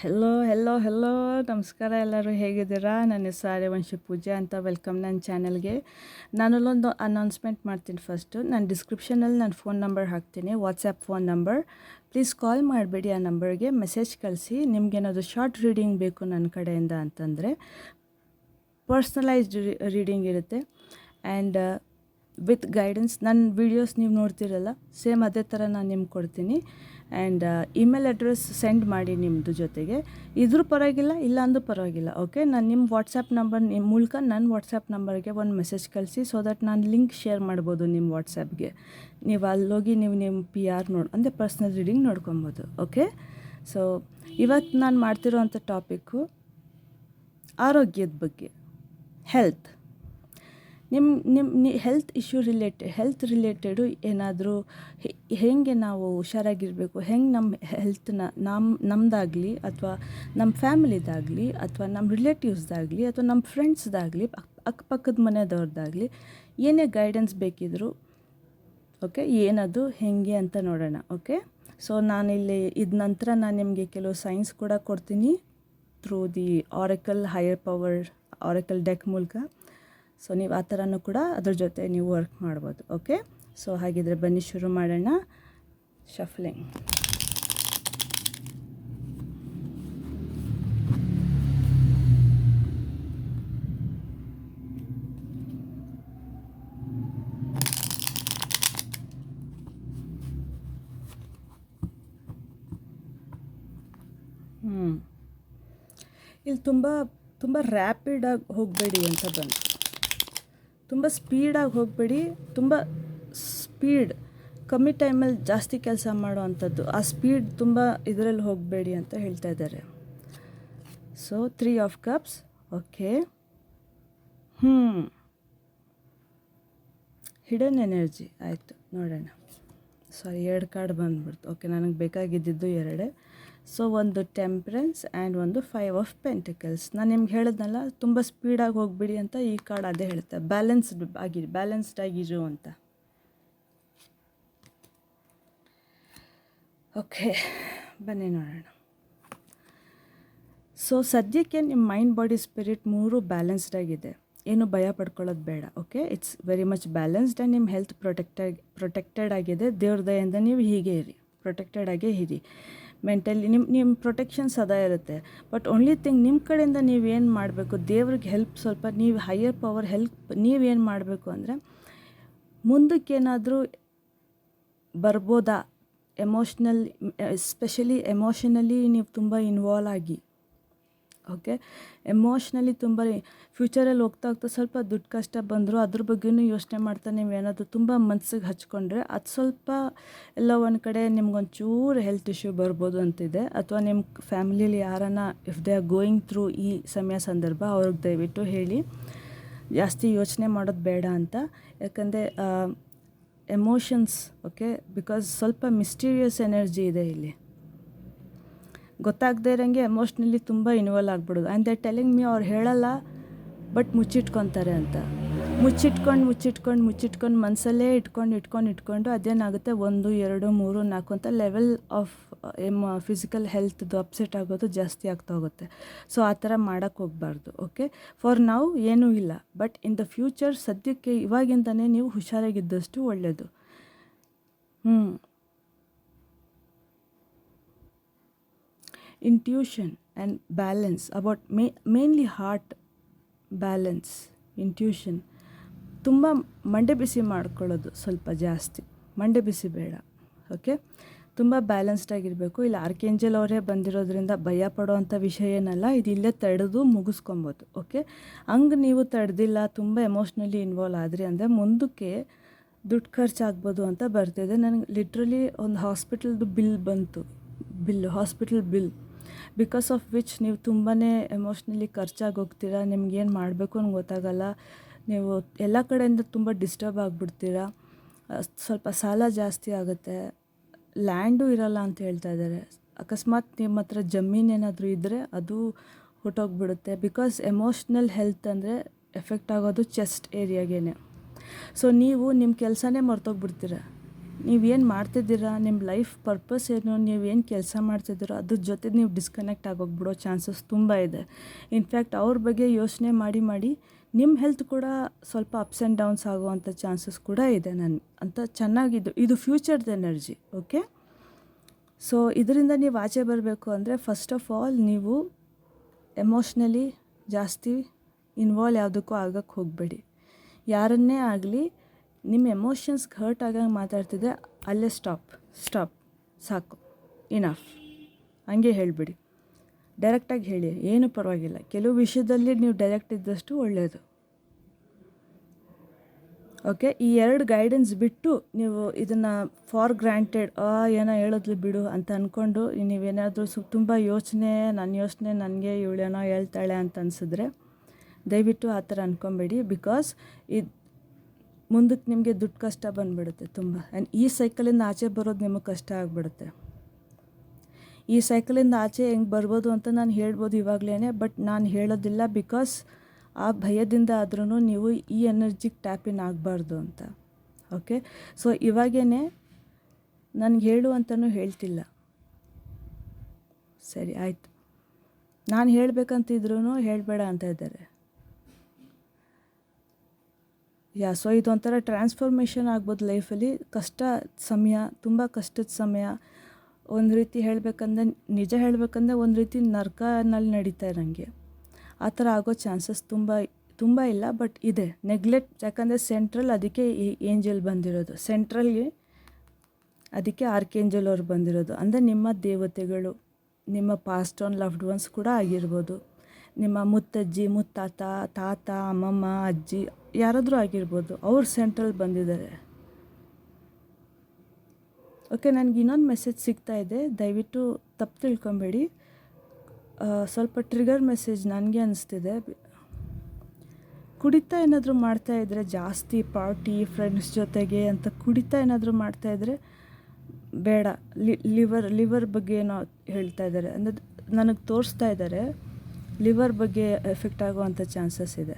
Hello ನಮಸ್ಕಾರ ಎಲ್ಲರೂ ಹೇಗಿದ್ದೀರಾ? ನನ್ನ ಹೆಸರು ಆರ್ಯವಂಶಿ ಪೂಜಾ ಅಂತ. ವೆಲ್ಕಮ್ ನನ್ನ ಚಾನಲ್ಗೆ. ನಾನಲ್ಲೊಂದು ಅನೌನ್ಸ್ಮೆಂಟ್ ಮಾಡ್ತೀನಿ. ಫಸ್ಟು ನಾನು ಡಿಸ್ಕ್ರಿಪ್ಷನಲ್ಲಿ ನನ್ನ ಫೋನ್ ನಂಬರ್ ಹಾಕ್ತೀನಿ, WhatsApp phone number. Please call ಮಾಡಬೇಡಿ, ಆ ನಂಬರ್ಗೆ ಮೆಸೇಜ್ ಕಳಿಸಿ. ನಿಮಗೇನಾದರೂ ಶಾರ್ಟ್ ರೀಡಿಂಗ್ ಬೇಕು ನನ್ನ ಕಡೆಯಿಂದ ಅಂತಂದರೆ ಪರ್ಸ್ನಲೈಸ್ಡ್ ರೀಡಿಂಗ್ ಇರುತ್ತೆ. And with guidance. ನನ್ನ ವೀಡಿಯೋಸ್ ನೀವು ನೋಡ್ತಿರಲ್ಲ, ಸೇಮ್ ಅದೇ ಥರ ನಾನು ನಿಮ್ಗೆ ಕೊಡ್ತೀನಿ. ಆ್ಯಂಡ್ ಇಮೇಲ್ ಅಡ್ರೆಸ್ ಸೆಂಡ್ ಮಾಡಿ ನಿಮ್ಮದು ಜೊತೆಗೆ. ಇದ್ರೂ ಪರವಾಗಿಲ್ಲ, ಇಲ್ಲ ಅಂದರೂ ಪರವಾಗಿಲ್ಲ. ಓಕೆ, ನಾನು ನಿಮ್ಮ ವಾಟ್ಸಪ್ ನಂಬರ್ ನಿಮ್ಮ ಮೂಲಕ ನನ್ನ ವಾಟ್ಸಪ್ ನಂಬರ್ಗೆ ಒಂದು ಮೆಸೇಜ್ ಕಳಿಸಿ, ಸೊ ದಟ್ ನಾನು ಲಿಂಕ್ ಶೇರ್ ಮಾಡ್ಬೋದು ನಿಮ್ಮ ವಾಟ್ಸಪ್ಗೆ. ನೀವು ಅಲ್ಲೋಗಿ ನಿಮ್ಮ ಪಿ ಆರ್ ಅಂದರೆ ಪರ್ಸ್ನಲ್ ರೀಡಿಂಗ್ ನೋಡ್ಕೊಬೋದು. ಓಕೆ, ಸೊ ಇವತ್ತು ನಾನು ಮಾಡ್ತಿರೋ ಅಂಥ ಟಾಪಿಕ್ಕು ಆರೋಗ್ಯದ ಬಗ್ಗೆ, ಹೆಲ್ತ್. ನಿಮ್ಮ ಹೆಲ್ತ್ ಇಶ್ಯೂ ಹೆಲ್ತ್ ರಿಲೇಟೆಡು ಏನಾದರೂ ಹೇಗೆ ನಾವು ಹುಷಾರಾಗಿರಬೇಕು, ಹೆಂಗೆ ನಮ್ಮ ಹೆಲ್ತನ್ನ ನಮ್ಮದಾಗಲಿ ಅಥವಾ ನಮ್ಮ ಫ್ಯಾಮಿಲಿದಾಗಲಿ ಅಥವಾ ನಮ್ಮ ರಿಲೇಟಿವ್ಸ್ದಾಗಲಿ ಅಥವಾ ನಮ್ಮ ಫ್ರೆಂಡ್ಸ್ದಾಗಲಿ ಅಕ್ಕಪಕ್ಕದ ಮನೆಯವ್ರದ್ದಾಗಲಿ ಏನೇ ಗೈಡೆನ್ಸ್ ಬೇಕಿದ್ರು, ಓಕೆ, ಏನದು ಹೇಗೆ ಅಂತ ನೋಡೋಣ. ಓಕೆ, ಸೊ ನಾನಿಲ್ಲಿ ಇದ ನಂತರ ನಾನು ನಿಮಗೆ ಕೆಲವು ಸೈನ್ಸ್ ಕೂಡ ಕೊಡ್ತೀನಿ through the oracle higher power oracle deck ಮೂಲಕ. ಸೊ ನೀವು ಆ ಥರನೂ ಕೂಡ ಅದ್ರ ಜೊತೆ ನೀವು ವರ್ಕ್ ಮಾಡ್ಬೋದು. ಓಕೆ, ಸೊ ಹಾಗಿದ್ರೆ ಬನ್ನಿ ಶುರು ಮಾಡೋಣ. ಶಫ್ಲಿಂಗ್. ಇಲ್ಲಿ ತುಂಬ ರ್ಯಾಪಿಡಾಗಿ ಹೋಗಬೇಡಿ ಅಂತ ಬಂತು. ತುಂಬ ಸ್ಪೀಡಾಗಿ ಹೋಗಬೇಡಿ, ತುಂಬ ಸ್ಪೀಡ್ ಕಮ್ಮಿ ಟೈಮಲ್ಲಿ ಜಾಸ್ತಿ ಕೆಲಸ ಮಾಡೋ ಅಂಥದ್ದು, ಆ ಸ್ಪೀಡ್ ತುಂಬ ಇದರಲ್ಲಿ ಹೋಗಬೇಡಿ ಅಂತ ಹೇಳ್ತಾ ಇದ್ದಾರೆ. So 3 of cups. Okay, hidden energy ಆಯಿತು, ನೋಡೋಣ. ಸಾರಿ, 2 ಕಾರ್ಡ್ ಬಂದ್ಬಿಡ್ತು. ಓಕೆ, ನನಗೆ ಬೇಕಾಗಿದ್ದಿದ್ದು 2. ಸೊ ಒಂದು ಟೆಂಪ್ರೆನ್ಸ್ ಆ್ಯಂಡ್ ಒಂದು 5 ಆಫ್ ಪೆಂಟಿಕಲ್ಸ್. ನಾನು ನಿಮ್ಗೆ ಹೇಳಿದ್ನಲ್ಲ, ತುಂಬ ಸ್ಪೀಡಾಗಿ ಹೋಗ್ಬಿಡಿ ಅಂತ. ಈ ಕಾರ್ಡ್ ಅದೇ ಹೇಳುತ್ತೆ, ಬ್ಯಾಲೆನ್ಸ್ಡ್ ಆಗಿರು ಅಂತ. ಓಕೆ, ಬನ್ನಿ ನೋಡೋಣ. ಸೊ ಸದ್ಯಕ್ಕೆ ನಿಮ್ಮ ಮೈಂಡ್, ಬಾಡಿ, ಸ್ಪಿರಿಟ್ 3 ಬ್ಯಾಲೆನ್ಸ್ಡ್ ಆಗಿದೆ. ಏನು ಭಯ ಪಡ್ಕೊಳ್ಳೋದು ಬೇಡ. Okay, it's very much balanced and ನಿಮ್ಮ ಹೆಲ್ತ್ ಪ್ರೊಟೆಕ್ಟೆಡ್ ಆಗಿದೆ. ದೇವ್ರ ದಯಿಂದ ನೀವು ಹೀಗೆ ಇರಿ, ಪ್ರೊಟೆಕ್ಟೆಡ್ ಆಗೇ ಇರಿ. ಮೆಂಟಲಿ ನಿಮ್ಮ ಪ್ರೊಟೆಕ್ಷನ್ ಸದಾ ಇರುತ್ತೆ. ಬಟ್ ಓನ್ಲಿ ಥಿಂಗ್, ನಿಮ್ಮ ಕಡೆಯಿಂದ ನೀವೇನು ಮಾಡಬೇಕು, ದೇವ್ರಿಗೆ ಹೆಲ್ಪ್ ಸ್ವಲ್ಪ, ನೀವು ಹೈಯರ್ ಪವರ್ ಹೆಲ್ಪ್ ನೀವೇನು ಮಾಡಬೇಕು ಅಂದರೆ, ಮುಂದಕ್ಕೇನಾದರೂ ಬರ್ಬೋದಾ ಎಸ್ಪೆಷಲಿ ಎಮೋಷನಲಿ ನೀವು ತುಂಬ ಇನ್ವಾಲ್ವ್ ಆಗಿ. ಓಕೆ, ಎಮೋಷ್ನಲಿ ತುಂಬ ಫ್ಯೂಚರಲ್ಲಿ ಹೋಗ್ತಾ ಸ್ವಲ್ಪ ದುಡ್ಡು ಕಷ್ಟ ಬಂದರೂ ಅದ್ರ ಬಗ್ಗೆಯೂ ಯೋಚನೆ ಮಾಡ್ತಾ ನೀವೇನಾದರೂ ತುಂಬ ಮನಸ್ಸಿಗೆ ಹಚ್ಕೊಂಡ್ರೆ ಅದು ಸ್ವಲ್ಪ ಎಲ್ಲ ಒಂದು ಕಡೆ ನಿಮ್ಗೊಂಚೂರು ಹೆಲ್ತ್ ಇಶ್ಯೂ ಬರ್ಬೋದು ಅಂತಿದೆ. ಅಥವಾ ನಿಮ್ಮ ಫ್ಯಾಮಿಲಿಯಲ್ಲಿ ಯಾರನ್ನ if they are going through ಈ ಸಂದರ್ಭ, ಅವ್ರಿಗೆ ದಯವಿಟ್ಟು ಹೇಳಿ ಜಾಸ್ತಿ ಯೋಚನೆ ಮಾಡೋದು ಬೇಡ ಅಂತ. ಯಾಕಂದರೆ ಎಮೋಷನ್ಸ್, ಓಕೆ, ಬಿಕಾಸ್ ಸ್ವಲ್ಪ ಮಿಸ್ಟೀರಿಯಸ್ ಎನರ್ಜಿ ಇದೆ ಇಲ್ಲಿ. ಗೊತ್ತಾಗದೇ ಇರೋಂಗೆ ಎಮೋಷ್ನಲಿ ತುಂಬ ಇನ್ವಾಲ್ವ್ ಆಗ್ಬಿಡೋದು. ಆ್ಯಂಡ್ ದೇ ಟೆಲಿಂಗ್ ಮೀ, ಅವ್ರು ಹೇಳಲ್ಲ ಬಟ್ ಮುಚ್ಚಿಟ್ಕೊತಾರೆ ಅಂತ. ಮುಚ್ಚಿಟ್ಕೊಂಡು ಮನಸ್ಸಲ್ಲೇ ಇಟ್ಕೊಂಡು ಅದೇನಾಗುತ್ತೆ, 1, 2, 3, 4 ಅಂತ ಲೆವೆಲ್ ಆಫ್ ಫಿಸಿಕಲ್ ಹೆಲ್ತ್ದು ಅಪ್ಸೆಟ್ ಆಗೋದು ಜಾಸ್ತಿ ಆಗ್ತಾ ಹೋಗುತ್ತೆ. ಸೊ ಆ ಥರ ಮಾಡೋಕ್ಕೆ ಹೋಗಬಾರ್ದು. ಓಕೆ, ಫಾರ್ ನಾವು ಏನೂ ಇಲ್ಲ, ಬಟ್ ಇನ್ ದ ಫ್ಯೂಚರ್ ಸದ್ಯಕ್ಕೆ ಇವಾಗಿಂದನೇ ನೀವು ಹುಷಾರಾಗಿದ್ದಷ್ಟು ಒಳ್ಳೆಯದು. Intuition and balance about mainly heart balance. Intuition ತುಂಬ ಮಂಡೆ ಬಿಸಿ ಮಾಡ್ಕೊಳ್ಳೋದು, ಸ್ವಲ್ಪ ಜಾಸ್ತಿ ಮಂಡೆ ಬಿಸಿ ಬೇಡ. ಓಕೆ, ತುಂಬ ಬ್ಯಾಲೆನ್ಸ್ಡ್ ಆಗಿರಬೇಕು. ಇಲ್ಲ ಆರ್ಕೇಂಜಲ್ ಅವರೇ ಬಂದಿರೋದ್ರಿಂದ ಭಯ ಪಡೋವಂಥ ವಿಷಯ ಏನಲ್ಲ, ಇದು ಇಲ್ಲೇ ತಡೆದು ಮುಗಿಸ್ಕೊಬೋದು. ಓಕೆ, ಹಂಗೆ ನೀವು ತಡೆದಿಲ್ಲ, ತುಂಬ ಎಮೋಷ್ನಲಿ ಇನ್ವಾಲ್ವ್ ಆದ್ರಿ ಅಂದರೆ ಮುಂದಕ್ಕೆ ದುಡ್ಡು ಖರ್ಚಾಗ್ಬೋದು ಅಂತ ಬರ್ತಿದೆ. ನನಗೆ ಲಿಟ್ರಲಿ ಒಂದು ಹಾಸ್ಪಿಟಲ್ದು ಬಿಲ್ ಬಂತು, hospital bill, because of which ನೀವು ತುಂಬಾ ಎಮೋಷ್ನಲಿ ಖರ್ಚಾಗಿ ಹೋಗ್ತೀರಾ. ನಿಮ್ಗೇನು ಮಾಡಬೇಕು ಅಂತ ಗೊತ್ತಾಗಲ್ಲ. ನೀವು ಎಲ್ಲ ಕಡೆಯಿಂದ ತುಂಬ ಡಿಸ್ಟರ್ಬ್ ಆಗಿಬಿಡ್ತೀರಾ. ಸ್ವಲ್ಪ ಸಾಲ ಜಾಸ್ತಿ ಆಗುತ್ತೆ. ಲ್ಯಾಂಡು ಇರಲ್ಲ ಅಂತ ಹೇಳ್ತಾ ಇದ್ದಾರೆ. ಅಕಸ್ಮಾತ್ ನಿಮ್ಮ ಹತ್ರ ಜಮೀನೇನಾದರೂ ಇದ್ದರೆ ಅದು ಹೊಟ್ಟೋಗ್ಬಿಡುತ್ತೆ. ಬಿಕಾಸ್ ಎಮೋಷ್ನಲ್ ಹೆಲ್ತ್ ಅಂದರೆ ಎಫೆಕ್ಟ್ ಆಗೋದು ಚೆಸ್ಟ್ ಏರಿಯಾಗೇ. ಸೊ ನೀವು ನಿಮ್ಮ ಕೆಲಸನೇ ಮರ್ತೋಗ್ಬಿಡ್ತೀರ. ನೀವೇನು ಮಾಡ್ತಿದ್ದೀರಾ, ನಿಮ್ಮ ಲೈಫ್ ಪರ್ಪಸ್ ಏನು, ನೀವೇನು ಕೆಲಸ ಮಾಡ್ತಿದ್ದೀರೋ ಅದ್ರ ಜೊತೆ ನೀವು ಡಿಸ್ಕನೆಕ್ಟ್ ಆಗೋಗ್ಬಿಡೋ ಚಾನ್ಸಸ್ ತುಂಬ ಇದೆ. ಇನ್ಫ್ಯಾಕ್ಟ್ ಅವ್ರ ಬಗ್ಗೆ ಯೋಚನೆ ಮಾಡಿ ಮಾಡಿ ನಿಮ್ಮ ಹೆಲ್ತ್ ಕೂಡ ಸ್ವಲ್ಪ ಅಪ್ಸ್ ಆ್ಯಂಡ್ ಡೌನ್ಸ್ ಆಗುವಂಥ ಚಾನ್ಸಸ್ ಕೂಡ ಇದೆ. ಅಂತ ಚೆನ್ನಾಗಿದ್ದು ಇದು ಫ್ಯೂಚರ್ದು ಎನರ್ಜಿ. ಓಕೆ, ಸೊ ಇದರಿಂದ ನೀವು ಆಚೆ ಬರಬೇಕು ಅಂದರೆ ಫಸ್ಟ್ ಆಫ್ ಆಲ್ ನೀವು ಎಮೋಷ್ನಲಿ ಜಾಸ್ತಿ ಇನ್ವಾಲ್ವ್ ಯಾವುದಕ್ಕೂ ಆಗಕ್ಕೆ ಹೋಗಬೇಡಿ. ಯಾರನ್ನೇ ಆಗಲಿ ನಿಮ್ಮ ಎಮೋಷನ್ಸ್ಗೆ ಹರ್ಟ್ ಆಗಂಗೆ ಮಾತಾಡ್ತಿದ್ದೆ ಅಲ್ಲೇ ಸ್ಟಾಪ್, ಸಾಕು, ಇನಫ್, ಹಂಗೆ ಹೇಳಿಬಿಡಿ. ಡೈರೆಕ್ಟಾಗಿ ಹೇಳಿ, ಏನೂ ಪರವಾಗಿಲ್ಲ. ಕೆಲವು ವಿಷಯದಲ್ಲಿ ನೀವು ಡೈರೆಕ್ಟ್ ಇದ್ದಷ್ಟು ಒಳ್ಳೆಯದು. ಓಕೆ, ಈ 2 ಗೈಡೆನ್ಸ್ ಬಿಟ್ಟು ನೀವು ಇದನ್ನು ಫಾರ್ ಗ್ರ್ಯಾಂಟೆಡ್ ಏನೋ ಹೇಳಿದ್ಲು ಬಿಡು ಅಂತ ಅಂದ್ಕೊಂಡು ನೀವೇನಾದರೂ ತುಂಬ ನನ್ನ ಯೋಚನೆ ನನಗೆ ಇವಳೇನೋ ಹೇಳ್ತಾಳೆ ಅಂತ ಅನಿಸಿದ್ರೆ ದಯವಿಟ್ಟು ಆ ಥರ ಅಂದ್ಕೊಬೇಡಿ. ಬಿಕಾಸ್ ಇದು ಮುಂದಕ್ಕೆ ನಿಮಗೆ ದುಡ್ಡು ಕಷ್ಟ ಬಂದುಬಿಡುತ್ತೆ ತುಂಬ. ಆ್ಯಂಡ್ ಈ ಸೈಕಲಿಂದ ಆಚೆ ಬರೋದು ನಿಮಗೆ ಕಷ್ಟ ಆಗಿಬಿಡುತ್ತೆ. ಈ ಸೈಕಲಿಂದ ಆಚೆ ಹೆಂಗೆ ಬರ್ಬೋದು ಅಂತ ನಾನು ಹೇಳ್ಬೋದು ಇವಾಗಲೇ, ಬಟ್ ನಾನು ಹೇಳೋದಿಲ್ಲ. ಬಿಕಾಸ್ ಆ ಭಯದಿಂದ ಆದ್ರೂ ನೀವು ಈ ಎನರ್ಜಿಗೆ ಟ್ಯಾಪಿನ್ ಆಗಬಾರ್ದು ಅಂತ. ಓಕೆ, ಸೊ ಇವಾಗೇ ನನಗೆ ಹೇಳು ಅಂತಲೂ ಹೇಳ್ತಿಲ್ಲ. ಸರಿ, ಆಯಿತು. ನಾನು ಹೇಳಬೇಕಂತಿದ್ರೂ ಹೇಳಬೇಡ ಅಂತ ಇದ್ದಾರೆ. ಸೊ ಇದೊಂಥರ ಟ್ರಾನ್ಸ್ಫಾರ್ಮೇಷನ್ ಆಗ್ಬೋದು ಲೈಫಲ್ಲಿ. ತುಂಬ ಕಷ್ಟದ ಸಮಯ. ಒಂದು ರೀತಿ ನಿಜ ಹೇಳಬೇಕಂದ್ರೆ ಒಂದು ರೀತಿ ನರ್ಕನಲ್ಲಿ ನಡೀತಾ ಇರೋಂಗೆ ಆ ಥರ ಆಗೋ ಚಾನ್ಸಸ್ ತುಂಬ ಇಲ್ಲ, ಬಟ್ ಇದೆ. ನೆಗ್ಲೆಕ್ಟ್, ಯಾಕಂದರೆ ಸೆಂಟ್ರಲ್, ಅದಕ್ಕೆ ಈ ಏಂಜಲ್ ಬಂದಿರೋದು ಸೆಂಟ್ರಲ್ಗೆ, ಅದಕ್ಕೆ ಆರ್ಕೇಂಜಲ್ ಅವ್ರು ಬಂದಿರೋದು. ಅಂದರೆ ನಿಮ್ಮ ದೇವತೆಗಳು, ನಿಮ್ಮ ಪಾಸ್ಟ್ ಆನ್ ಲವ್ಡ್ ಒನ್ಸ್ ಕೂಡ ಆಗಿರ್ಬೋದು, ನಿಮ್ಮ ಮುತ್ತಜ್ಜಿ, ಮುತ್ತಾತ, ತಾತ, ಅಮ್ಮಮ್ಮ, ಅಜ್ಜಿ ಯಾರಾದರೂ ಆಗಿರ್ಬೋದು, ಅವ್ರು ಸೆಂಟ್ರಲ್ ಬಂದಿದ್ದಾರೆ. ಓಕೆ, ನನಗೆ ಇನ್ನೊಂದು ಮೆಸೇಜ್ ಸಿಗ್ತಾ ಇದೆ, ದಯವಿಟ್ಟು ತಪ್ಪು ತಿಳ್ಕೊಬೇಡಿ. ಸ್ವಲ್ಪ ಟ್ರಿಗರ್ ಮೆಸೇಜ್ ನನಗೆ ಅನಿಸ್ತಿದೆ. ಕುಡಿತಾ ಏನಾದರೂ ಮಾಡ್ತಾಯಿದ್ರೆ, ಜಾಸ್ತಿ ಪಾರ್ಟಿ ಫ್ರೆಂಡ್ಸ್ ಜೊತೆಗೆ ಅಂತ ಕುಡಿತಾ ಏನಾದರೂ ಮಾಡ್ತಾಯಿದ್ರೆ ಬೇಡ. ಲಿವರ್ ಬಗ್ಗೆ ಏನೋ ಹೇಳ್ತಾ ಇದ್ದಾರೆ, ಅಂದರೆ ನನಗೆ ತೋರಿಸ್ತಾ ಇದ್ದಾರೆ ಲಿವರ್ ಬಗ್ಗೆ ಎಫೆಕ್ಟ್ ಆಗುವಂಥ ಚಾನ್ಸಸ್ ಇದೆ.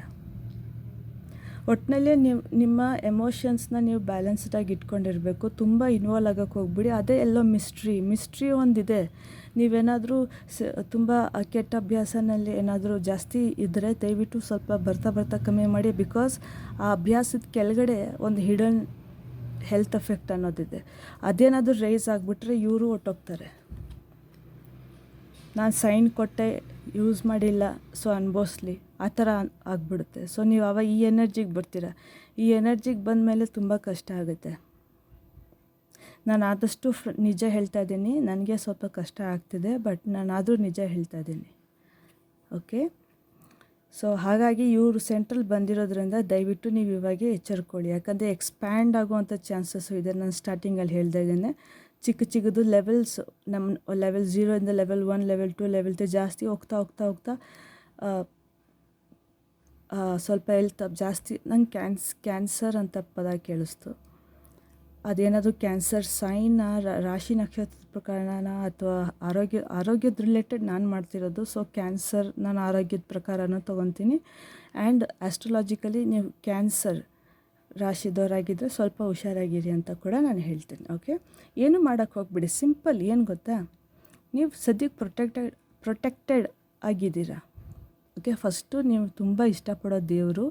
ಒಟ್ಟಿನಲ್ಲಿ ನಿಮ್ಮ ಎಮೋಷನ್ಸ್ನ ನೀವು ಬ್ಯಾಲೆನ್ಸ್ಡಾಗಿ ಇಟ್ಕೊಂಡಿರಬೇಕು. ತುಂಬ ಇನ್ವಾಲ್ವ್ ಆಗೋಕ್ಕೆ ಹೋಗ್ಬಿಡಿ. ಅದೇ ಎಲ್ಲೋ ಮಿಸ್ಟ್ರಿ ಒಂದಿದೆ. ನೀವೇನಾದರೂ ತುಂಬ ಕೆಟ್ಟ ಅಭ್ಯಾಸನಲ್ಲಿ ಏನಾದರೂ ಜಾಸ್ತಿ ಇದ್ದರೆ ದಯವಿಟ್ಟು ಸ್ವಲ್ಪ ಬರ್ತಾ ಕಮ್ಮಿ ಮಾಡಿ. ಬಿಕಾಸ್ ಆ ಅಭ್ಯಾಸದ ಕೆಳಗಡೆ ಒಂದು ಹಿಡನ್ ಹೆಲ್ತ್ ಎಫೆಕ್ಟ್ ಅನ್ನೋದಿದೆ. ಅದೇನಾದರೂ ರೈಸ್ ಆಗಿಬಿಟ್ರೆ ಇವರು ಹೊಟ್ಟೋಗ್ತಾರೆ. ನಾನು ಸೈನ್ ಕೊಟ್ಟೆ, ಯೂಸ್ ಮಾಡಿಲ್ಲ, ಸೊ ಅನ್ಭವಿಸ್ಲಿ, ಆ ಥರ ಆಗಿಬಿಡುತ್ತೆ. ಸೊ ನೀವು ಆವಾಗ ಈ ಎನರ್ಜಿಗೆ ಬರ್ತೀರ. ಈ ಎನರ್ಜಿಗೆ ಬಂದ ಮೇಲೆ ತುಂಬ ಕಷ್ಟ ಆಗುತ್ತೆ. ನಾನು ಆದಷ್ಟು ನಿಜ ಹೇಳ್ತಾ ಇದ್ದೀನಿ. ನನಗೆ ಸ್ವಲ್ಪ ಕಷ್ಟ ಆಗ್ತಿದೆ, ಬಟ್ ನಾನಾದರೂ ನಿಜ ಹೇಳ್ತಾ ಇದ್ದೀನಿ. ಓಕೆ, ಸೊ ಹಾಗಾಗಿ ಇವರು ಸೆಂಟ್ರಲ್ ಬಂದಿರೋದ್ರಿಂದ ದಯವಿಟ್ಟು ನೀವು ಇವಾಗೆ ಎಚ್ಚರಿಕೊಳ್ಳಿ. ಯಾಕಂದರೆ ಎಕ್ಸ್ಪ್ಯಾಂಡ್ ಆಗುವಂಥ ಚಾನ್ಸಸ್ಸು ಇದೆ. ನಾನು ಸ್ಟಾರ್ಟಿಂಗಲ್ಲಿ ಹೇಳ್ತಾ ಇದ್ದೇನೆ, ಚಿಕ್ಕದು ಲೆವೆಲ್ಸ್, ನಮ್ಮ ಲೆವೆಲ್ 0 ಇಂದ ಲೆವೆಲ್ 1, ಲೆವೆಲ್ 2, ಲೆವೆಲ್ 3 ಜಾಸ್ತಿ ಹೋಗ್ತಾ ಸ್ವಲ್ಪ ಹೆಲ್ತ್ ಜಾಸ್ತಿ. ನಂಗೆ ಕ್ಯಾನ್ಸರ್ ಅಂತ ಪದ ಕೇಳಿಸ್ತು. ಅದೇನಾದರೂ ಕ್ಯಾನ್ಸರ್ ಸೈನಾ, ರಾಶಿ ನಕ್ಷತ್ರದ ಪ್ರಕಾರನ, ಅಥವಾ ಆರೋಗ್ಯದ ರಿಲೇಟೆಡ್ ನಾನು ಮಾಡ್ತಿರೋದು. ಸೊ ಕ್ಯಾನ್ಸರ್ ನಾನು ಆರೋಗ್ಯದ ಪ್ರಕಾರನೂ ತೊಗೊತೀನಿ. ಆ್ಯಂಡ್ ಆಸ್ಟ್ರಾಲಜಿಕಲಿ ನೀವು ಕ್ಯಾನ್ಸರ್ ರಾಶಿದವರಾಗಿದ್ದರೆ ಸ್ವಲ್ಪ ಹುಷಾರಾಗಿರಿ ಅಂತ ಕೂಡ ನಾನು ಹೇಳ್ತೀನಿ. ಓಕೆ, ಏನು ಮಾಡೋಕ್ಕೆ ಹೋಗ್ಬಿಡಿ. ಸಿಂಪಲ್, ಏನು ಗೊತ್ತಾ, ನೀವು ಸದ್ಯಕ್ಕೆ ಪ್ರೊಟೆಕ್ಟೆಡ್ ಆಗಿದ್ದೀರಾ. ಓಕೆ, ಫಸ್ಟು ನೀವು ತುಂಬ ಇಷ್ಟಪಡೋ ದೇವರು,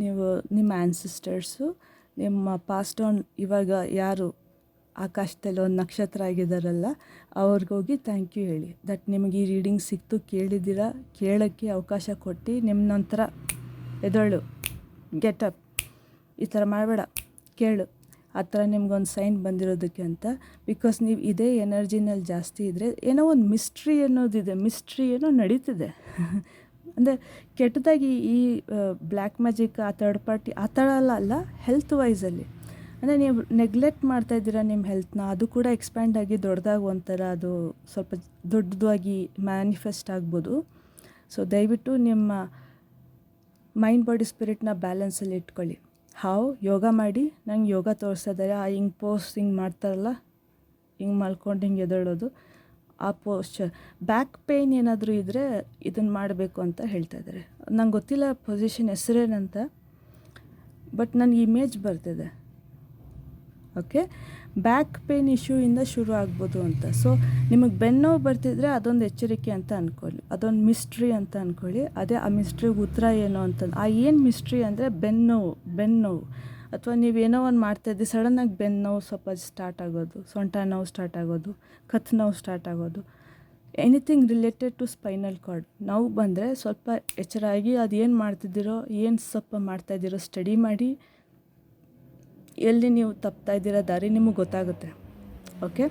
ನೀವು ನಿಮ್ಮ ಆ್ಯನ್ಸಿಸ್ಟರ್ಸು, ನಿಮ್ಮ ಪಾಸ್ಟ್ ಆನ್ ಇವಾಗ ಯಾರು ಆಕಾಶದಲ್ಲಿ ಒಂದು ನಕ್ಷತ್ರ ಆಗಿದ್ದಾರಲ್ಲ ಅವ್ರಿಗೋಗಿ ಥ್ಯಾಂಕ್ ಯು ಹೇಳಿ. ದಟ್ ನಿಮಗೆ ಈ ರೀಡಿಂಗ್ ಸಿಕ್ತು, ಕೇಳಿದ್ದೀರಾ, ಕೇಳೋಕ್ಕೆ ಅವಕಾಶ ಕೊಟ್ಟು ನಿಮ್ಮನ್ನೊಂಥರ ಎದೊಳು, ಗೆಟಪ್, ಈ ಥರ ಮಾಡಬೇಡ, ಕೇಳು, ಆ ಥರ ನಿಮ್ಗೊಂದು ಸೈನ್ ಬಂದಿರೋದಕ್ಕೆ ಅಂತ. ಬಿಕಾಸ್ ನೀವು ಇದೇ ಎನರ್ಜಿನಲ್ಲಿ ಜಾಸ್ತಿ ಇದ್ದರೆ ಏನೋ ಒಂದು ಮಿಸ್ಟ್ರಿ ಅನ್ನೋದಿದೆ, ಮಿಸ್ಟ್ರಿ ಏನೋ ನಡೀತಿದೆ. ಅಂದರೆ ಕೆಟ್ಟದಾಗಿ ಈ ಬ್ಲ್ಯಾಕ್ ಮ್ಯಾಜಿಕ್, ಆ ಥರ್ಡ್ ಪಾರ್ಟಿ ಆ ಥರ ಅಲ್ಲ, ಹೆಲ್ತ್ ವೈಸಲ್ಲಿ ಅಂದರೆ ನೀವು ನೆಗ್ಲೆಕ್ಟ್ ಮಾಡ್ತಾಯಿದ್ದೀರಾ ನಿಮ್ಮ ಹೆಲ್ತ್ನ. ಅದು ಕೂಡ ಎಕ್ಸ್ಪ್ಯಾಂಡ್ ಆಗಿ ದೊಡ್ಡದಾಗಿ ಒಂಥರ ಅದು ಸ್ವಲ್ಪ ದೊಡ್ಡದಾಗಿ ಮ್ಯಾನಿಫೆಸ್ಟ್ ಆಗ್ಬೋದು. ಸೊ ದಯವಿಟ್ಟು ನಿಮ್ಮ ಮೈಂಡ್ ಬಾಡಿ ಸ್ಪಿರಿಟ್ನ ಬ್ಯಾಲೆನ್ಸಲ್ಲಿ ಇಟ್ಕೊಳ್ಳಿ. ಯೋಗ ಮಾಡಿ. ನಂಗೆ ಯೋಗ ತೋರಿಸ್ತಾ ಇದ್ದಾರೆ, ಹಿಂಗೆ ಪೋಸ್ಟ್ ಹಿಂಗೆ ಮಾಡ್ತಾರಲ್ಲ, ಹಿಂಗೆ ಮಲ್ಕೊಂಡು ಹಿಂಗೆ ಎದ್ದೇಳೋದು, ಆ ಪೋಸ್ಚರ್. ಬ್ಯಾಕ್ ಪೇಯ್ನ್ ಏನಾದರೂ ಇದ್ದರೆ ಇದನ್ನು ಮಾಡಬೇಕು ಅಂತ ಹೇಳ್ತಾ ಇದ್ದಾರೆ. ನಂಗೆ ಗೊತ್ತಿಲ್ಲ ಪೊಸಿಷನ್ ಹೆಸರೇನಂತ, ಬಟ್ ನನಗೆ ಇಮೇಜ್ ಬರ್ತಿದೆ. ಓಕೆ, ಬ್ಯಾಕ್ ಪೇನ್ ಇಶ್ಯೂಯಿಂದ ಶುರು ಆಗ್ಬೋದು ಅಂತ. ಸೊ ನಿಮಗೆ ಬೆನ್ನೋವು ಬರ್ತಿದ್ರೆ ಅದೊಂದು ಎಚ್ಚರಿಕೆ ಅಂತ ಅಂದ್ಕೊಳ್ಳಿ, ಅದೊಂದು ಮಿಸ್ಟ್ರಿ ಅಂತ ಅಂದ್ಕೊಳ್ಳಿ. ಅದೇ ಆ ಮಿಸ್ಟ್ರಿಗೆ ಉತ್ತರ ಏನು ಅಂತಂದು, ಆ ಏನು ಮಿಸ್ಟ್ರಿ ಅಂದರೆ ಬೆನ್ನೋವು ಅಥವಾ ನೀವೇನೋ ಒಂದು ಮಾಡ್ತಾಯಿದ್ದಿ, ಸಡನ್ನಾಗಿ ಬೆನ್ನೋವು ಸ್ವಲ್ಪ ಸ್ಟಾರ್ಟ್ ಆಗೋದು, ಸೊಂಟ ನೋವು ಸ್ಟಾರ್ಟ್ ಆಗೋದು, ಕತ್ತು ನೋವು ಸ್ಟಾರ್ಟ್ ಆಗೋದು, anything related to spinal cord ನೋವು ಬಂದರೆ ಸ್ವಲ್ಪ ಎಚ್ಚರಾಗಿ ಅದು ಏನು ಮಾಡ್ತಿದ್ದೀರೋ, ಏನು ಸ್ವಲ್ಪ ಮಾಡ್ತಾಯಿದ್ದೀರೋ ಸ್ಟಡಿ ಮಾಡಿ, ಎಲ್ಲಿ ನೀವು ತಪ್ತಾ ಇದ್ದೀರೋ ದಾರಿ ನಿಮಗೆ ಗೊತ್ತಾಗುತ್ತೆ. ಓಕೆ,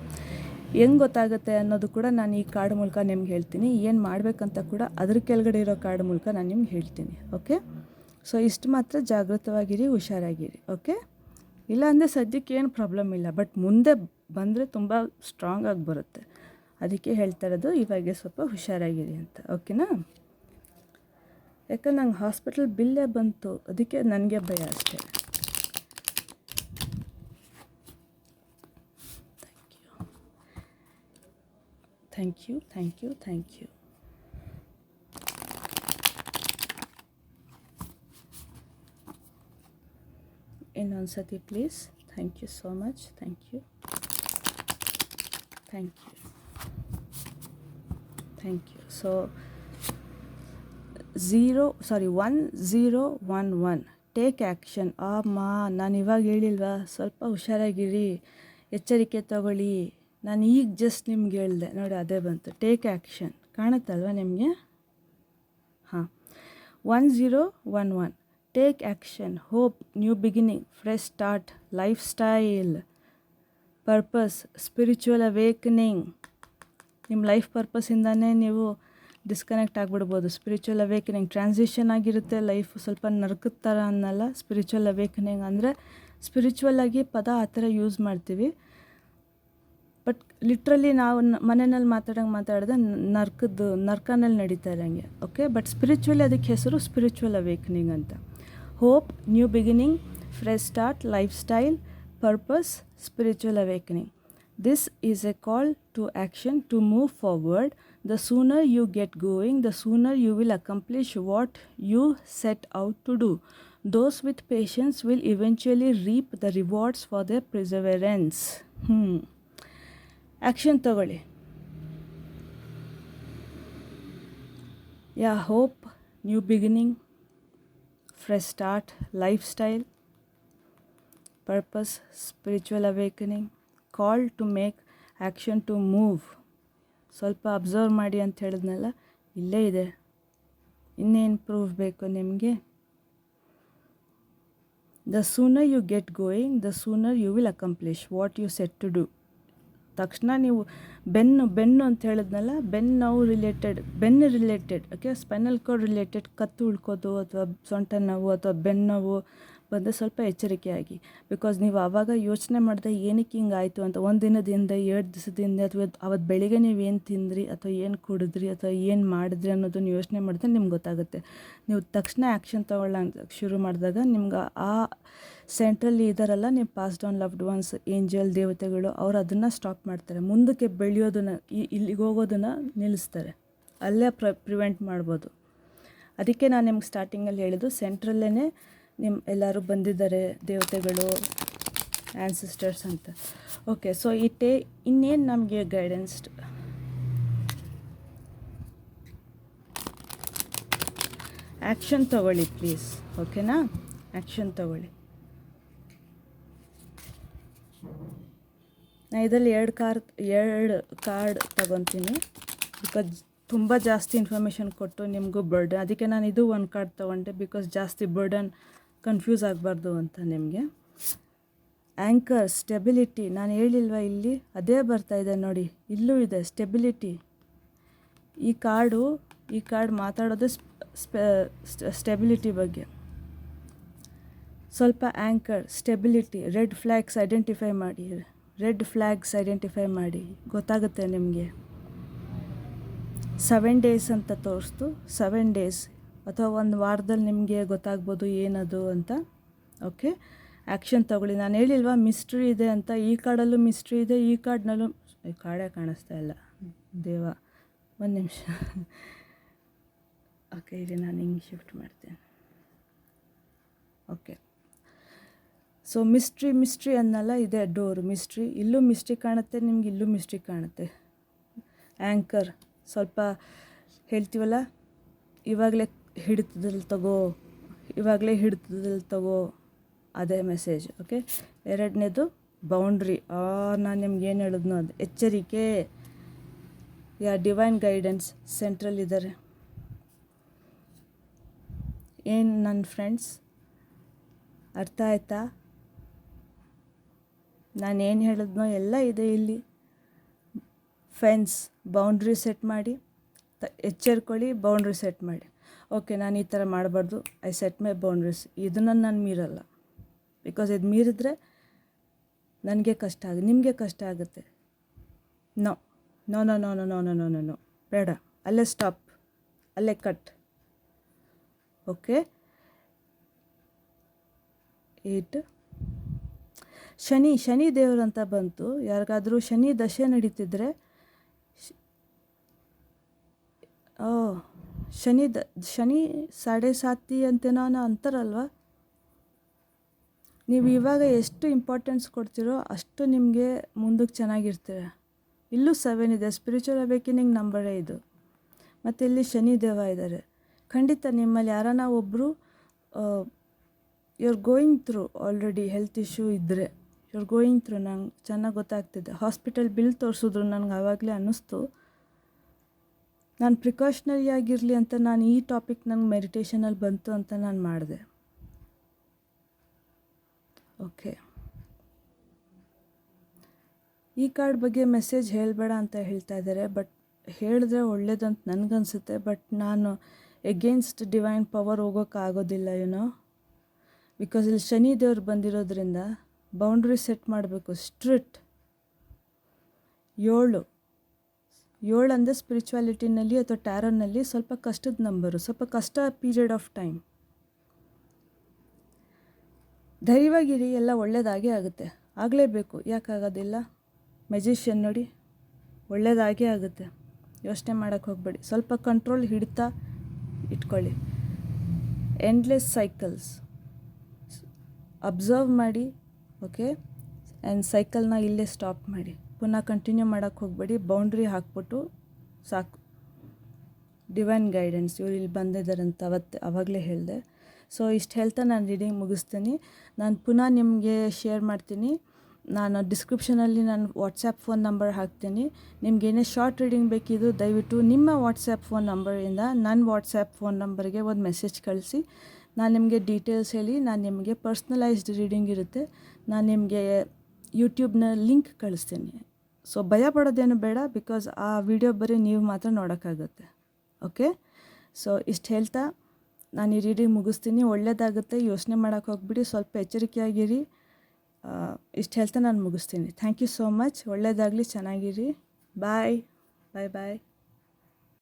ಹೆಂಗೆ ಗೊತ್ತಾಗುತ್ತೆ ಅನ್ನೋದು ಕೂಡ ನಾನು ಈ ಕಾರ್ಡ್ ಮೂಲಕ ನಿಮ್ಗೆ ಹೇಳ್ತೀನಿ. ಏನು ಮಾಡಬೇಕಂತ ಕೂಡ ಅದ್ರ ಕೆಳಗಡೆ ಇರೋ ಕಾರ್ಡ್ ಮೂಲಕ ನಾನು ನಿಮ್ಗೆ ಹೇಳ್ತೀನಿ. ಓಕೆ, ಸೊ ಇಷ್ಟು ಮಾತ್ರ ಜಾಗೃತವಾಗಿರಿ, ಹುಷಾರಾಗಿರಿ. ಓಕೆ, ಇಲ್ಲಾಂದರೆ ಸದ್ಯಕ್ಕೆ ಏನು ಪ್ರಾಬ್ಲಮ್ ಇಲ್ಲ, ಬಟ್ ಮುಂದೆ ಬಂದರೆ ತುಂಬ ಸ್ಟ್ರಾಂಗಾಗಿ ಬರುತ್ತೆ. ಅದಕ್ಕೆ ಹೇಳ್ತಾ ಇರೋದು ಇವಾಗೆ ಸ್ವಲ್ಪ ಹುಷಾರಾಗಿರಿ ಅಂತ. ಓಕೆನಾ? ಯಾಕಂದ್ರೆ ನಂಗೆ ಹಾಸ್ಪಿಟಲ್ ಬಿಲ್ಲೇ ಬಂತು, ಅದಕ್ಕೆ ನನಗೆ ಭಯ ಅಷ್ಟೇ. Thank you, thank you, thank you. ಇನ್ನೊಂದು ಸತಿ please. Thank you so much. Thank you, thank you, thank you. So 1011 take action. ನಾನು ಇವಾಗ ಹೇಳಿಲ್ವಾ, ಸ್ವಲ್ಪ ಹುಷಾರಾಗಿರಿ, ಎಚ್ಚರಿಕೆ ತಗೊಳ್ಳಿ. ನಾನು ಈಗ ಜಸ್ಟ್ ನಿಮ್ಗೆ ಹೇಳಿದೆ ನೋಡಿ, ಅದೇ ಬಂತು, ಟೇಕ್ ಆ್ಯಕ್ಷನ್. ಕಾಣುತ್ತಲ್ವ ನಿಮಗೆ? ಹಾಂ, 1011 take action, hope, new beginning, fresh start, life style, purpose, spiritual awakening. ನಿಮ್ಮ ಲೈಫ್ ಪರ್ಪಸ್ಸಿಂದನೇ ನೀವು ಡಿಸ್ಕನೆಕ್ಟ್ ಆಗಿಬಿಡ್ಬೋದು. ಸ್ಪಿರಿಚುವಲ್ ಅವೇಕನಿಂಗ್ ಟ್ರಾನ್ಸಿಷನ್ ಆಗಿರುತ್ತೆ ಲೈಫ್, ಸ್ವಲ್ಪ ನರ್ಕದ ಥರ ಅನ್ನಲ್ಲ. ಸ್ಪಿರಿಚುವಲ್ ಅವೇಕನಿಂಗ್ ಅಂದರೆ ಸ್ಪಿರಿಚುವಲ್ಲಾಗಿ ಪದ ಆ ಥರ ಯೂಸ್ ಮಾಡ್ತೀವಿ, ಬಟ್ ಲಿಟ್ರಲಿ ನಾವು ಮನೆಯಲ್ಲಿ ಮಾತಾಡಿದ್ರೆ ನರ್ಕನಲ್ಲಿ ನಡೀತಾ ಇರೋಂಗೆ. ಓಕೆ, ಬಟ್ ಸ್ಪಿರಿಚುವಲಿ ಅದಕ್ಕೆ ಹೆಸರು ಸ್ಪಿರಿಚುವಲ್ ಅವೇಕನಿಂಗ್ ಅಂತ. Hope, new beginning, fresh start, life style, purpose, spiritual awakening. This is a call to action to move forward. The sooner you get going, the sooner you will accomplish what you set out to do. Those with patience will eventually reap the rewards for their perseverance. Action ತಗೊಳ್ಳಿ. Hope, new beginning, fresh start, life style, purpose, spiritual awakening, call to make, action to move. ಸ್ವಲ್ಪ observe ಮಾಡಿ ಅಂತ ಹೇಳಿದ್ನಲ್ಲ, ಇಲ್ಲೇ ಇದೆ. ಇನ್ನೇನು proof ಬೇಕು ನಿಮಗೆ? The sooner you get going, the sooner you will accomplish what you set to do. ತಕ್ಷಣ ನೀವು ಬೆನ್ನು ಅಂತ ಹೇಳಿದ್ನಲ್ಲ, ಬೆನ್ನು related, okay, spinal cord related, ಕತ್ತು ಉಳ್ಕೋದು ಅಥವಾ ಸೊಂಟ ನೋವು ಅಥವಾ ಬೆನ್ನು ನೋವು ಬಂದರೆ ಸ್ವಲ್ಪ ಎಚ್ಚರಿಕೆಯಾಗಿ. ಬಿಕಾಸ್ ನೀವು ಆವಾಗ ಯೋಚನೆ ಮಾಡಿದೆ ಏನಕ್ಕೆ ಹಿಂಗೆ ಆಯಿತು ಅಂತ. ಒಂದು ದಿನದಿಂದ 2 ದಿವಸದಿಂದ ಅಥವಾ ಅವತ್ತು ಬೆಳಿಗ್ಗೆ ನೀವು ಏನು ತಿಂದ್ರಿ ಅಥವಾ ಏನು ಕುಡಿದ್ರಿ ಅಥವಾ ಏನು ಮಾಡಿದ್ರಿ ಅನ್ನೋದನ್ನು ಯೋಚನೆ ಮಾಡಿದ್ರೆ ನಿಮ್ಗೆ ಗೊತ್ತಾಗುತ್ತೆ. ನೀವು ತಕ್ಷಣ ಆ್ಯಕ್ಷನ್ ತಗೊಳ್ಳೋಂಗೆ ಶುರು ಮಾಡಿದಾಗ ನಿಮ್ಗೆ ಆ ಸೆಂಟ್ರಲ್ಲಿ ಇದ್ದಾರಲ್ಲ, ನೀವು pass down loved once, angel, ದೇವತೆಗಳು, ಅವ್ರು ಅದನ್ನು ಸ್ಟಾಪ್ ಮಾಡ್ತಾರೆ. ಮುಂದಕ್ಕೆ ಬೆಳೆಯೋದನ್ನು, ಇಲ್ಲಿಗೆ ಹೋಗೋದನ್ನು ನಿಲ್ಲಿಸ್ತಾರೆ. ಅಲ್ಲೇ ಪ್ರಿವೆಂಟ್ ಮಾಡ್ಬೋದು. ಅದಕ್ಕೆ ನಾನು ನಿಮ್ಗೆ ಸ್ಟಾರ್ಟಿಂಗಲ್ಲಿ ಹೇಳಿದ್ದು, ಸೆಂಟ್ರಲ್ಲೇ ಎಲ್ಲರೂ ಬಂದಿದ್ದಾರೆ ದೇವತೆಗಳು, ಆ್ಯನ್ಸಿಸ್ಟರ್ಸ್ ಅಂತ. ಓಕೆ, ಸೊ ಇನ್ನೇನು ನಮಗೆ ಗೈಡೆನ್ಸ್. ಆ್ಯಕ್ಷನ್ ತಗೊಳ್ಳಿ ಪ್ಲೀಸ್. ಓಕೆನಾ? ಆ್ಯಕ್ಷನ್ ತಗೊಳ್ಳಿ. ನಾನು ಇದರಲ್ಲಿ 2 ಕಾರ್ಡ್ ತಗೊತೀನಿ, ಬಿಕಾಸ್ ತುಂಬ ಜಾಸ್ತಿ ಇನ್ಫಾರ್ಮೇಷನ್ ಕೊಟ್ಟು ನಿಮಗೂ ಬರ್ಡನ್. ಅದಕ್ಕೆ ನಾನು ಇದು 1 ಕಾರ್ಡ್ ತೊಗೊಂಡೆ, ಬಿಕಾಸ್ ಜಾಸ್ತಿ ಬರ್ಡನ್ ಕನ್ಫ್ಯೂಸ್ ಆಗಬಾರ್ದು ಅಂತ ನಿಮಗೆ. Anchor, stability. ನಾನು ಹೇಳಿಲ್ವ ಇಲ್ಲಿ ಅದೇ ಬರ್ತಾಯಿದೆ ನೋಡಿ, ಇಲ್ಲೂ ಇದೆ ಸ್ಟೆಬಿಲಿಟಿ. ಈ ಕಾರ್ಡ್ ಮಾತಾಡೋದು ಸ್ಟೆಬಿಲಿಟಿ ಬಗ್ಗೆ. ಸ್ವಲ್ಪ anchor, stability, red flags identify ಮಾಡಿ ಗೊತ್ತಾಗುತ್ತೆ ನಿಮಗೆ. 7 ಡೇಸ್ ಅಂತ ತೋರಿಸ್ತು. 7 ಡೇಸ್ ಅಥವಾ 1 ವಾರದಲ್ಲಿ ನಿಮಗೆ ಗೊತ್ತಾಗ್ಬೋದು ಏನದು ಅಂತ. ಓಕೆ, ಆ್ಯಕ್ಷನ್ ತಗೊಳ್ಳಿ. ನಾನು ಹೇಳಿಲ್ವಾ ಮಿಸ್ಟ್ರಿ ಇದೆ ಅಂತ. ಈ ಕಾರ್ಡಲ್ಲೂ ಮಿಸ್ಟ್ರಿ ಇದೆ, ಈ ಕಾರ್ಡ್ನಲ್ಲೂ. ಕಾರ್ಡೇ ಕಾಣಿಸ್ತಾ ಇಲ್ಲ ದೇವ, 1 ನಿಮಿಷ. ಓಕೆ, ಇಲ್ಲಿ ನಾನು ಹಿಂಗೆ ಶಿಫ್ಟ್ ಮಾಡ್ತೇನೆ. ಓಕೆ, ಸೊ ಮಿಸ್ಟ್ರಿ ಅನ್ನಲ್ಲ, ಇದೆ ಡೋರ್ ಮಿಸ್ಟ್ರಿ. ಇಲ್ಲೂ ಮಿಸ್ಟ್ರಿ ಕಾಣುತ್ತೆ ನಿಮ್ಗೆ, ಇಲ್ಲೂ ಮಿಸ್ಟ್ರಿ ಕಾಣುತ್ತೆ. ಆ್ಯಂಕರ್ ಸ್ವಲ್ಪ ಹೇಳ್ತೀವಲ್ಲ, ಇವಾಗಲೇ ಹಿಡಿತದಲ್ಲಿ ತಗೋ, ಇವಾಗಲೇ ಹಿಡಿತದಲ್ಲಿ ತಗೋ, ಅದೇ ಮೆಸೇಜ್. ಓಕೆ, ಎರಡನೇದು ಬೌಂಡ್ರಿ. ನಾನು ನಿಮ್ಗೆ ಏನು ಹೇಳಿದ್ನೋ ಅದು ಎಚ್ಚರಿಕೆ. ಡಿವೈನ್ ಗೈಡೆನ್ಸ್ ಸೆಂಟ್ರಲ್ಲಿದ್ದಾರೆ. ಏನು ನನ್ನ ಫ್ರೆಂಡ್ಸ್, ಅರ್ಥ ಆಯ್ತಾ? ನಾನೇನು ಹೇಳಿದ್ನೋ ಎಲ್ಲ ಇದೆ ಇಲ್ಲಿ. ಫೆನ್ಸ್, ಬೌಂಡ್ರಿ ಸೆಟ್ ಮಾಡಿ, ಎಚ್ಚರಿಕೊಳ್ಳಿ, ಬೌಂಡ್ರಿ ಸೆಟ್ ಮಾಡಿ. ಓಕೆ, ನಾನು ಈ ಥರ ಮಾಡಬಾರ್ದು, ಐ ಸೆಟ್ ಮೈ ಬೌಂಡ್ರೀಸ್. ಇದನ್ನು ನಾನು ಮೀರಲ್ಲ. ಬಿಕಾಸ್ ಇದು ಮೀರಿದ್ರೆ ನನಗೆ ಕಷ್ಟ ಆಗುತ್ತೆ, ನಿಮಗೆ ಕಷ್ಟ ಆಗುತ್ತೆ. No no no no no no no no no no ಬೇಡ, ಅಲ್ಲೇ ಸ್ಟಾಪ್, ಅಲ್ಲೇ ಕಟ್. ಓಕೆ, 8 ಶನಿ ದೇವರು ಅಂತ ಬಂತು. ಯಾರಿಗಾದರೂ ಶನಿ ದಶೆ ನಡೀತಿದ್ರೆ, ಶನಿ ಸಾಡೆ ಸಾತಿ ಅಂತೇನೋ ಅಂತಾರಲ್ವ. ನೀವು ಇವಾಗ ಎಷ್ಟು ಇಂಪಾರ್ಟೆನ್ಸ್ ಕೊಡ್ತೀರೋ ಅಷ್ಟು ನಿಮಗೆ ಮುಂದಕ್ಕೆ ಚೆನ್ನಾಗಿರ್ತೀರ. ಇಲ್ಲೂ 7 ಇದೆ, ಸ್ಪಿರಿಚುವಲ್ ಅವೇಕೆನಿಂಗ್ ನಂಬರೇ ಇದು. ಮತ್ತು ಇಲ್ಲಿ ಶನಿ ದೇವ ಇದ್ದಾರೆ. ಖಂಡಿತ ನಿಮ್ಮಲ್ಲಿ ಯಾರನ್ನ ಒಬ್ಬರು you are going through already health issue ಇದ್ದರೆ, ಯು ಆರ್ ಗೋಯಿಂಗ್ ಥ್ರೂ. ನಂಗೆ ಚೆನ್ನಾಗಿ ಗೊತ್ತಾಗ್ತಿದೆ. ಹಾಸ್ಪಿಟಲ್ ಬಿಲ್ ತೋರಿಸಿದ್ರು ನನಗೆ ಆವಾಗಲೇ ಅನ್ನಿಸ್ತು. ನಾನು ಪ್ರಿಕಾಷನರಿ ಆಗಿರಲಿ ಅಂತ ನಾನು ಈ ಟಾಪಿಕ್ ನಂಗೆ ಮೆಡಿಟೇಷನಲ್ಲಿ ಬಂತು ಅಂತ ನಾನು ಮಾಡಿದೆ. ಓಕೆ, ಈ ಕಾರ್ಡ್ ಬಗ್ಗೆ ಮೆಸೇಜ್ ಹೇಳಬೇಡ ಅಂತ ಹೇಳ್ತಾ ಇದ್ದಾರೆ. ಬಟ್ ಹೇಳಿದ್ರೆ ಒಳ್ಳೇದಂತ ನನಗನ್ಸುತ್ತೆ. ಬಟ್ ನಾನು ಎಗೇನ್ಸ್ಟ್ ಡಿವೈನ್ ಪವರ್ ಹೋಗೋಕ್ಕಾಗೋದಿಲ್ಲ, ಬಿಕಾಸ್ ಇಲ್ಲಿ ಶನಿ ದೇವ್ರು ಬಂದಿರೋದ್ರಿಂದ ಬೌಂಡ್ರಿ ಸೆಟ್ ಮಾಡಬೇಕು. ಸ್ಟ್ರಿಕ್ಟ್ 7 ಅಂದರೆ ಸ್ಪಿರಿಚುವಾಲಿಟಿನಲ್ಲಿ ಅಥವಾ ಟ್ಯಾರೋನಲ್ಲಿ ಸ್ವಲ್ಪ ಕಷ್ಟದ ನಂಬರು, ಸ್ವಲ್ಪ ಕಷ್ಟ ಪೀರಿಯಡ್ ಆಫ್ ಟೈಮ್. ಧೈರ್ಯವಾಗಿರಿ, ಎಲ್ಲ ಒಳ್ಳೆಯದಾಗೇ ಆಗುತ್ತೆ. ಆಗಲೇಬೇಕು, ಯಾಕಾಗೋದಿಲ್ಲ? ಮೆಜಿಷಿಯನ್ ನೋಡಿ, ಒಳ್ಳೆಯದಾಗೇ ಆಗುತ್ತೆ. ಯೋಚನೆ ಮಾಡೋಕ್ಕೆ ಹೋಗಬೇಡಿ, ಸ್ವಲ್ಪ ಕಂಟ್ರೋಲ್ ಹಿಡಿತಾ ಇಟ್ಕೊಳ್ಳಿ. ಎಂಡ್ಲೆಸ್ ಸೈಕಲ್ಸ್ ಅಬ್ಸರ್ವ್ ಮಾಡಿ. ಓಕೆ, ಆ್ಯಂಡ್ ಸೈಕಲ್ನ ಇಲ್ಲೇ ಸ್ಟಾಪ್ ಮಾಡಿ. ಪುನಃ ಕಂಟಿನ್ಯೂ ಮಾಡೋಕ್ಕೆ ಹೋಗಬೇಡಿ. ಬೌಂಡ್ರಿ ಹಾಕ್ಬಿಟ್ಟು ಸಾಕು. ಡಿವೈನ್ ಗೈಡೆನ್ಸ್ ಇವ್ರು ಇಲ್ಲಿ ಬಂದಿದ್ದಾರೆ ಅಂತ ಆವಾಗಲೇ ಹೇಳಿದೆ. ಸೊ ಇಷ್ಟು ಹೇಳ್ತಾ ನಾನು ರೀಡಿಂಗ್ ಮುಗಿಸ್ತೀನಿ. ನಾನು ಪುನಃ ನಿಮಗೆ ಶೇರ್ ಮಾಡ್ತೀನಿ. ನಾನು ಡಿಸ್ಕ್ರಿಪ್ಷನಲ್ಲಿ ನಾನು ವಾಟ್ಸಪ್ ಫೋನ್ ನಂಬರ್ ಹಾಕ್ತೀನಿ. ನಿಮಗೇನೇ ಶಾರ್ಟ್ ರೀಡಿಂಗ್ ಬೇಕಿದ್ದು ದಯವಿಟ್ಟು ನಿಮ್ಮ ವಾಟ್ಸಪ್ ಫೋನ್ ನಂಬರಿಂದ ನನ್ನ ವಾಟ್ಸಪ್ ಫೋನ್ ನಂಬರ್ಗೆ ಒಂದು ಮೆಸೇಜ್ ಕಳಿಸಿ. ನಾನು ನಿಮಗೆ ಡೀಟೇಲ್ಸ್ ಹೇಳಿ, ನಾನು ನಿಮಗೆ ಪರ್ಸ್ನಲೈಸ್ಡ್ ರೀಡಿಂಗ್ ಇರುತ್ತೆ. ನಾನು ನಿಮಗೆ ಯೂಟ್ಯೂಬ್ನ ಲಿಂಕ್ ಕಳಿಸ್ತೀನಿ. ಸೊ ಭಯ ಪಡೋದೇನು ಬೇಡ, ಬಿಕಾಸ್ ಆ ವಿಡಿಯೋ ಬರೀ ನೀವು ಮಾತ್ರ ನೋಡೋಕ್ಕಾಗುತ್ತೆ. ಓಕೆ, ಸೊ ಇಷ್ಟು ಹೇಳ್ತಾ ನಾನು ಈ ರೀಡಿಂಗ್ ಮುಗಿಸ್ತೀನಿ. ಒಳ್ಳೆಯದಾಗುತ್ತೆ, ಯೋಚನೆ ಮಾಡೋಕ್ಕೆ ಹೋಗ್ಬಿಡಿ, ಸ್ವಲ್ಪ ಎಚ್ಚರಿಕೆಯಾಗಿರಿ. ಇಷ್ಟು ಹೇಳ್ತಾ ನಾನು ಮುಗಿಸ್ತೀನಿ. Thank you so much. ಒಳ್ಳೆಯದಾಗಲಿ, ಚೆನ್ನಾಗಿರಿ. ಬಾಯ್ ಬಾಯ್ ಬಾಯ್.